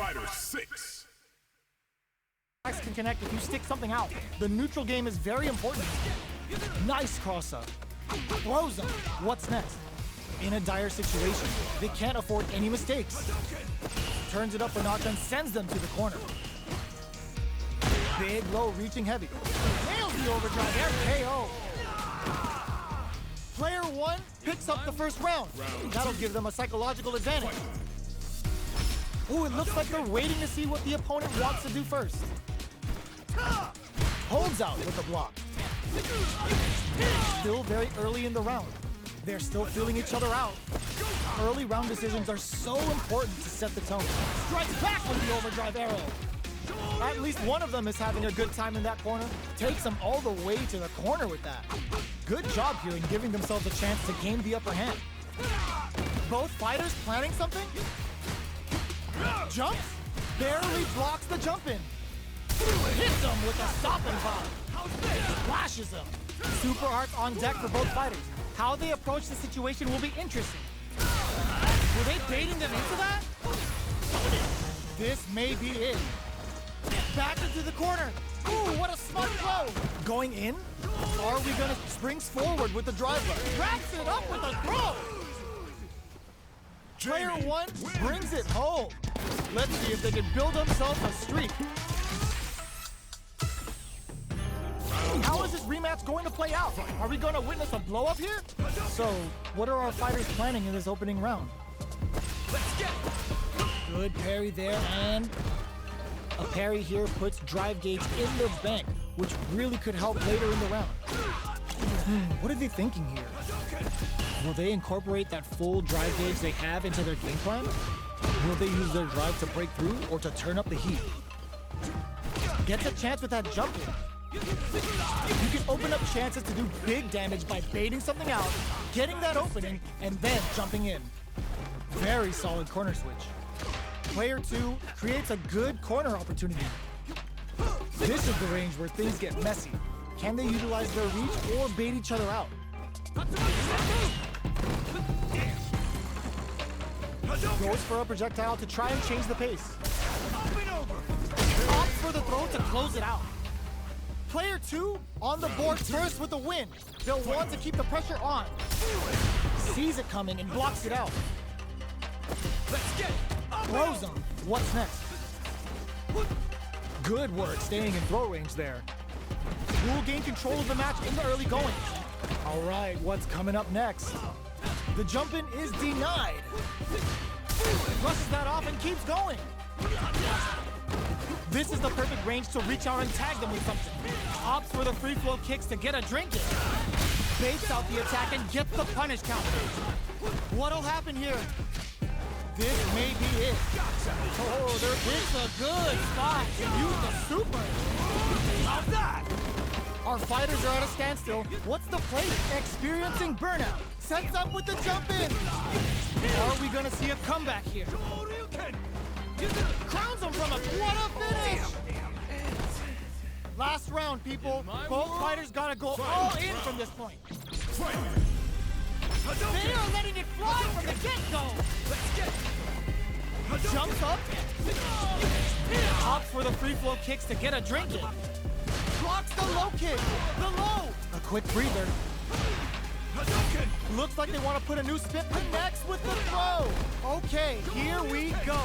Fighter 6. Can connect if you stick something out. The neutral game is very important. Nice cross-up. Throws him. What's next? In a dire situation, they can't afford any mistakes. Turns it up a notch and sends them to the corner. Big low, reaching heavy. Nails the overdrive air KO. Player 1 picks up the first round. That'll give them a psychological advantage. Ooh, it looks like they're waiting to see what the opponent wants to do first. Holds out with the block. Still very early in the round. They're still feeling each other out. Early round decisions are so important to set the tone. Strikes back with the overdrive arrow. At least one of them is having a good time in that corner. Takes them all the way to the corner with that. Good job here in giving themselves a chance to gain the upper hand. Both fighters planning something? Jumps? Barely blocks the jump in. Hits him with a stopping bomb. Flashes him. Super arts on deck for both fighters. How they approach the situation will be interesting. Were they baiting them into that? This may be it. Back into the corner. Ooh, what a smart throw. Going in? Are we gonna springs forward with the drive leg? Wraps it up with a throw. Player 1 brings it home. Let's see if they can build themselves a streak. How is this rematch going to play out? Are we going to witness a blow-up here? So, what are our fighters planning in this opening round? Let's get Good parry there, and a parry here puts drive gauge in the bank, which really could help later in the round. What are they thinking here? Will they incorporate that full drive gauge they have into their game plan? Will they use their drive to break through or to turn up the heat? Gets a chance with that jump in. You can open up chances to do big damage by baiting something out, getting that opening, and then jumping in. Very solid corner switch. Player 2 creates a good corner opportunity. This is the range where things get messy. Can they utilize their reach or bait each other out? Goes for a projectile to try and change the pace. Opts for the throw to close it out. Player 2 on the board first with the win. They'll want to keep the pressure on. Sees it coming and blocks it out. Let's get Throws him. What's next? Good work staying in throw range there. Will gain control of the match in the early goings. All right, what's coming up next? The jump in is denied. Brushes that off and keeps going. This is the perfect range to reach out and tag them with something. Opts for the free flow kicks to get a drink in. Baits out the attack and gets the punish counter. What'll happen here? This may be it. Oh, there is a good spot to use the super. How's that? Our fighters are at a standstill. What's the play? Experiencing burnout. Sets up with the jump in. Are we gonna see a comeback here? Crowns him from a what a finish! Last round, people. Both fighters gotta go all in from this point. They are letting it fly from the get-go. Jumps up. Opts for the free flow kicks to get a drink in. Blocks the low kick. The low. A quick breather. Looks like they want to put a new spin. Connects with the throw. Okay, here we go.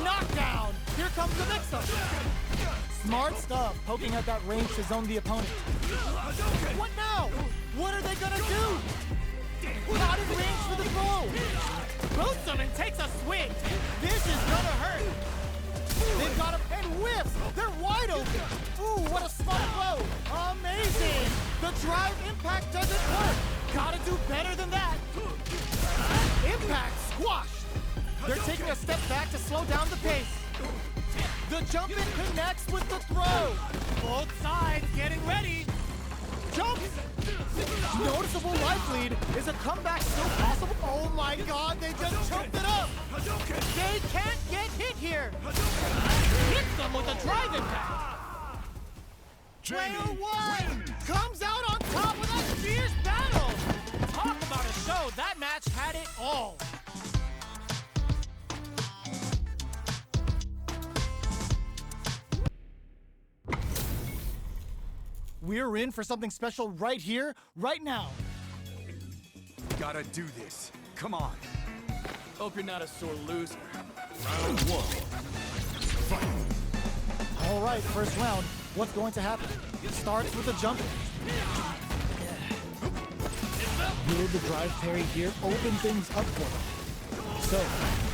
Knockdown. Here comes the mix-up. Smart stuff, poking at that range to zone the opponent. What now? What are they gonna do? Not in range for the throw. Boosts him and takes a swing. This is gonna hurt. They've got him and whiffs. They're wide open. Ooh, what a smart throw. Amazing. The drive impact doesn't work. Gotta do better than that. Impact squashed. They're taking a step back to slow down the pace. The jump in connects with the throw. Both sides getting ready. Jumps. Noticeable life lead. Is a comeback still possible? Oh my God, they just choked it up. They can't get hit here. Hits them with a drive impact. Player 1 comes out on top with a fierce battle. Talk about a show. That match had it all. we're in for something special right here, right now. Gotta do this. Come on. Hope you're not a sore loser. Round one. Fight. All right, first round. What's going to happen? It starts with a jumping. Will the drive parry here open things up for them? So,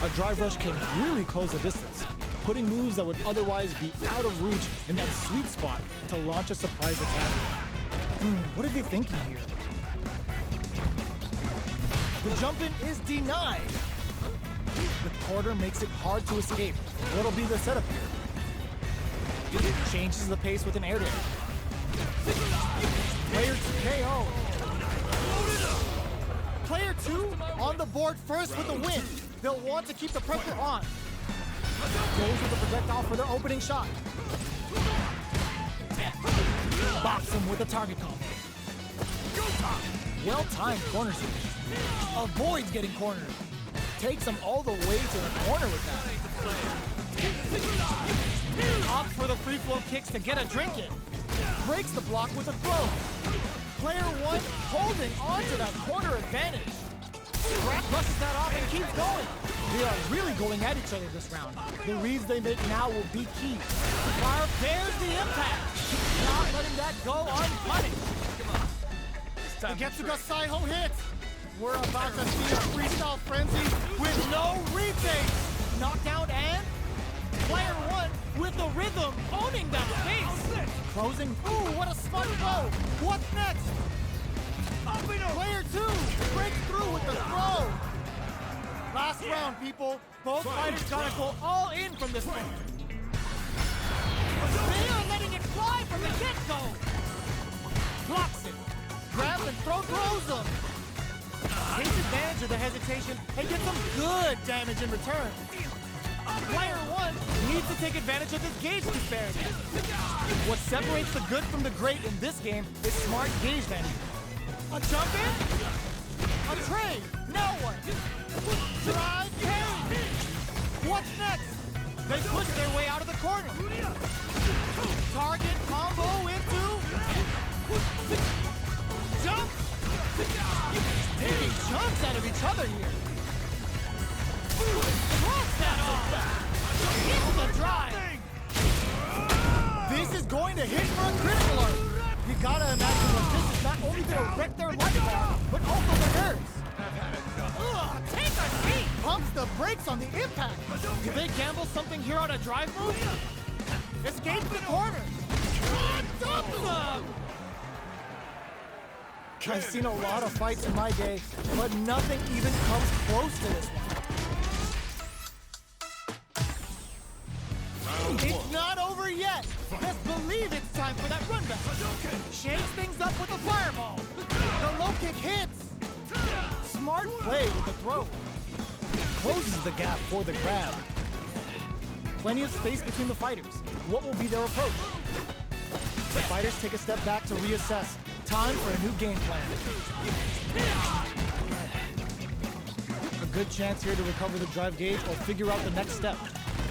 a drive rush can really close the distance, putting moves that would otherwise be out of reach in that sweet spot to launch a surprise attack. What are they thinking here? The jump-in is denied. The corner makes it hard to escape. What'll be the setup here? Changes the pace with an air dare. Player 2 KO. Player 2 on the board first with the win. They'll want to keep the pressure on. Goes with the projectile for their opening shot. Bops him with a target combo. Well-timed corner switch. Avoids getting cornered. Takes him all the way to the corner with that. Opts for the free flow kicks to get a drink in. Breaks the block with a throw. Player 1 holding on to that corner advantage. Scrap brushes that off and keeps going. They are really going at each other this round. The reads they make now will be key. Fire bears the impact. Not letting that go unpunished. The Getsuga Saiho hits. We're about to see a freestyle frenzy with no retake. Knockdown and player 1 with the rhythm owning that space. Closing. Ooh, what a smart throw. What's next? Player 2 breaks through with the throw. Last round, people. Both fighters gotta go all in from this one. They are letting it fly from the get-go. Blocks it. Grabs and throws them. Takes advantage of the hesitation and gets some good damage in return. Player 1 needs to take advantage of this gauge disparity. What separates the good from the great in this game is smart gauge management. A jump in, a trade, now what? Drive parry. What's next? They push their way out of the corner. Target combo into jump. Taking jumps out of each other here. Cross that off. Into the drive. This is going to hit for a critical alert. You gotta imagine that this is not only gonna wreck their life, but also their nerves. Take a seat! Pumps the brakes on the impact. Did they gamble something here on a drive move? Escape the corner. Dump them! I've seen a lot of fights in my day, but nothing even comes close to this one. It's not over yet. Best believe it's time for that run back. Shakes things up with a fireball. The low kick hits. Smart play with the throw. Closes the gap for the grab. Plenty of space between the fighters. What will be their approach? The fighters take a step back to reassess. Time for a new game plan. A good chance here to recover the drive gauge or figure out the next step.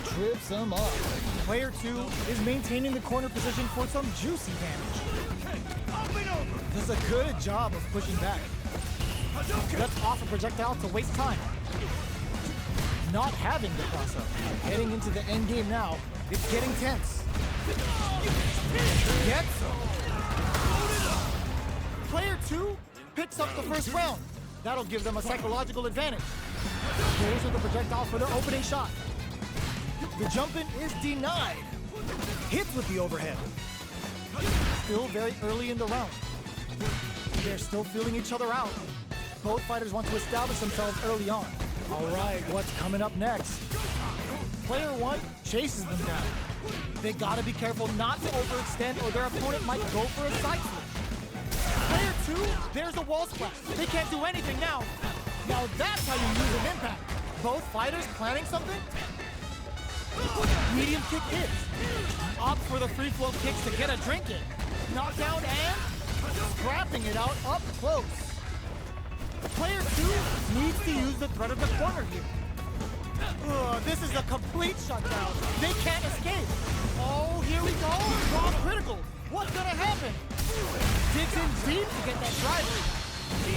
Trips him up. Player 2 is maintaining the corner position for some juicy damage. Does a good job of pushing back. Lets off a projectile to waste time. Not having the cross-up. Heading into the end game now, it's getting tense. Gets Player 2 picks up the first round. That'll give them a psychological advantage. Goes with the projectile for their opening shot. The jump-in is denied. Hits with the overhead. Still very early in the round. They're still feeling each other out. Both fighters want to establish themselves early on. All right, what's coming up next? Player 1 chases them down. They gotta be careful not to overextend or their opponent might go for a side flip. Player 2, there's a wall splash. They can't do anything now. Now that's how you use an impact. Both fighters planning something? Medium kick hits. Opt for the free flow kicks to get a drink in. Knockdown and scrapping it out up close. Player 2 needs to use the threat of the corner here. This is a complete shutdown. They can't escape. Oh, here we go. Raw critical. What's gonna happen? Digs in deep to get that drive read.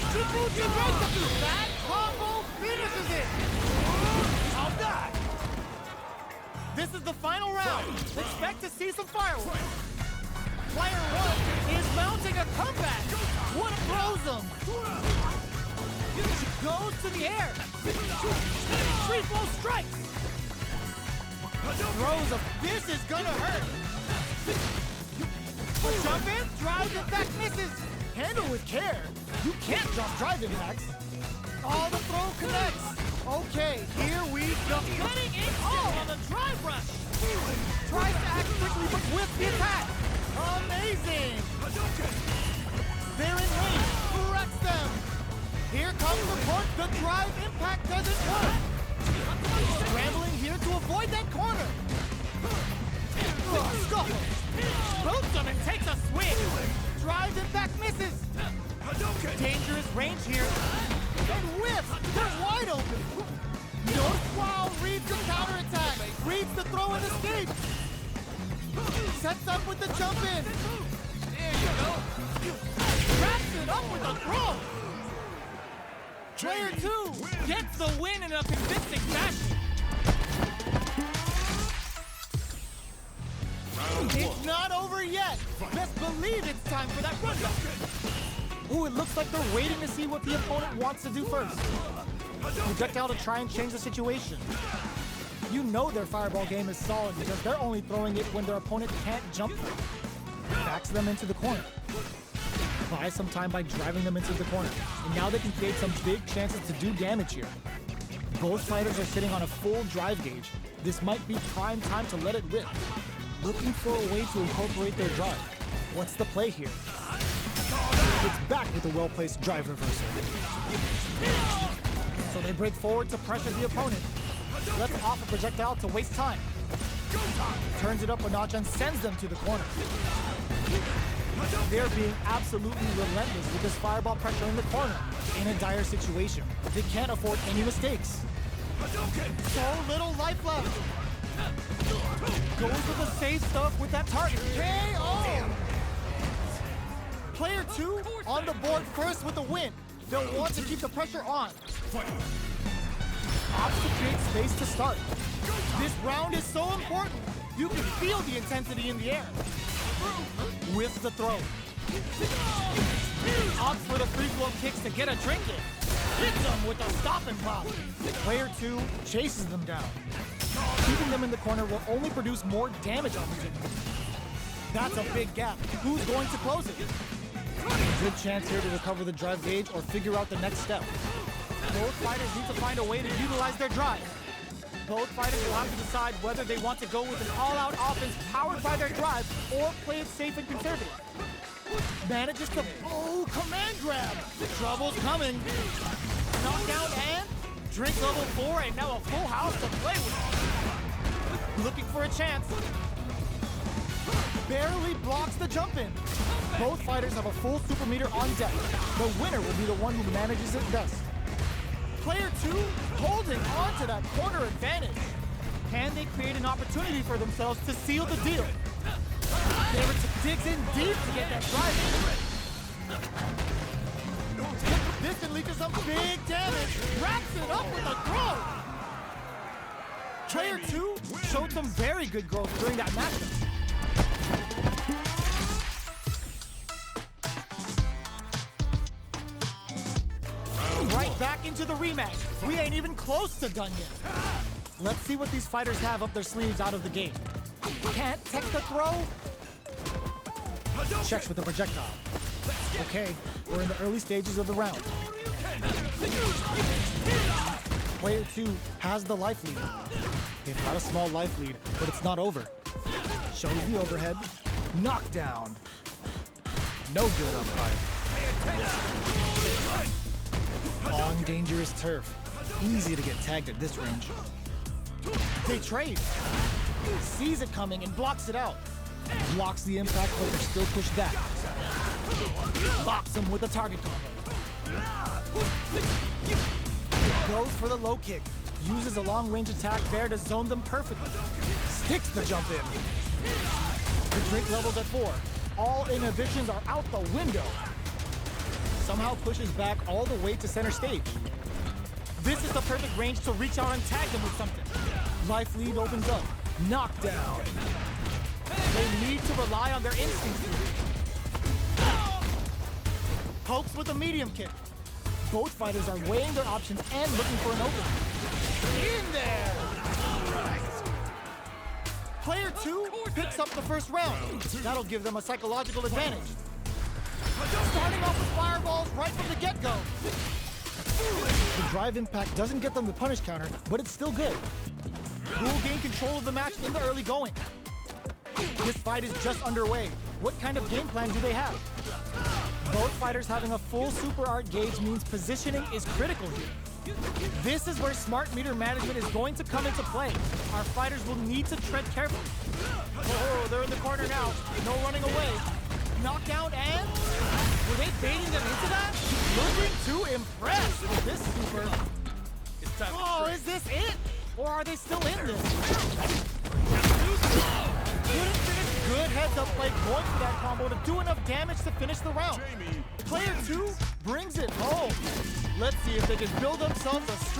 Chibuchi breaks up. That combo finishes it. I'll die! This is the final round. Expect to see some fireworks. Player 1 is mounting a comeback. What throws him? She goes to the air. Free flow strikes. Throws a. This is gonna hurt. Jump in, drive it back, misses. Handle with care. You can't drop drive impacts. Oh, the throw connects. Okay, here we go. Getting it all on the drive rush. Tries to act quickly, but with the attack. Amazing. They're in range. Wrecks them. Here comes the push. The drive impact doesn't work. Scrambling here to avoid that corner. Scuffle. Boots him and takes a swing. Drive impact misses. Dangerous range here. And whiffs. They're wide open. Wow reads the counterattack. Reads the throw and escapes. Sets up with the jump in. There you go. Wraps it up with a throw. Player 2 Gets the win in a convincing fashion. It's not over yet. Best believe it's time for that rundown. Ooh, it looks like they're waiting to see what the opponent wants to do first. Projectile to try and change the situation. You know their fireball game is solid because they're only throwing it when their opponent can't jump them. Backs them into the corner. Buy some time by driving them into the corner. And now they can create some big chances to do damage here. Both fighters are sitting on a full drive gauge. This might be prime time to let it rip. Looking for a way to incorporate their drive. What's the play here? It's back with a well-placed drive reversal. So they break forward to pressure the opponent. Lets off a projectile to waste time. Turns it up a notch and sends them to the corner. They're being absolutely relentless with this fireball pressure in the corner. In a dire situation, they can't afford any mistakes. So little life left. Goes with the safe stuff with that target. KO! Player 2 on the board first with a win. They'll want to keep the pressure on. Opts to create space to start. This round is so important. You can feel the intensity in the air. Whiffs the throw. Opts for the free flow kicks to get a drink in. Hits them with a stop and pop. Player 2 chases them down. Keeping them in the corner will only produce more damage opportunities. That's a big gap. Who's going to close it? Good chance here to recover the drive gauge or figure out the next step. Both fighters need to find a way to utilize their drive. Both fighters will have to decide whether they want to go with an all-out offense powered by their drive or play it safe and conservative. Manages to, command grab. Trouble's coming. Knockdown and drink level 4 and now a full house to play with. Looking for a chance. Barely blocks the jump in. Both fighters have a full super meter on deck. The winner will be the one who manages it best. Player 2 holding on to that corner advantage. Can they create an opportunity for themselves to seal the deal? Digs in deep to get that drive. This can lead to some big damage. Wraps it up with a throw. Player 2 showed some very good growth during that matchup. Right back into the rematch. We ain't even close to done yet. Let's see what these fighters have up their sleeves out of the gate. Can't tech the throw. Checks with the projectile. Okay, we're in the early stages of the round. Player 2 has the life lead. They've got a small life lead, but it's not over. Shows the overhead. Knockdown. No good umpire. On dangerous turf. Easy to get tagged at this range. They trade. Sees it coming and blocks it out. Blocks the impact, but they're still pushed back. Locks him with a target combo. Goes for the low kick. Uses a long-range attack there to zone them perfectly. Sticks the jump in. The drink level's at 4. All inhibitions are out the window. Somehow pushes back all the way to center stage. This is the perfect range to reach out and tag them with something. Life lead opens up. Knockdown. They need to rely on their instincts here. Pokes with a medium kick. Both fighters are weighing their options and looking for an opening. In there! Player 2 picks up the first round. That'll give them a psychological advantage. Starting off with fireballs right from the get-go. The drive impact doesn't get them the punish counter, but it's still good. Who will gain control of the match in the early going? This fight is just underway. What kind of game plan do they have? Both fighters having a full super art gauge means positioning is critical here. This is where smart meter management is going to come into play. Our fighters will need to tread carefully. Oh, they're in the corner now. No running away. Knockdown and... Were they baiting them into that? Looking to impress with this super. Oh, is this it? Or are they still in this? Couldn't finish good heads-up play going for that combo to do enough damage to finish the round. Player 2 brings it home. Let's see if they can build themselves a streak.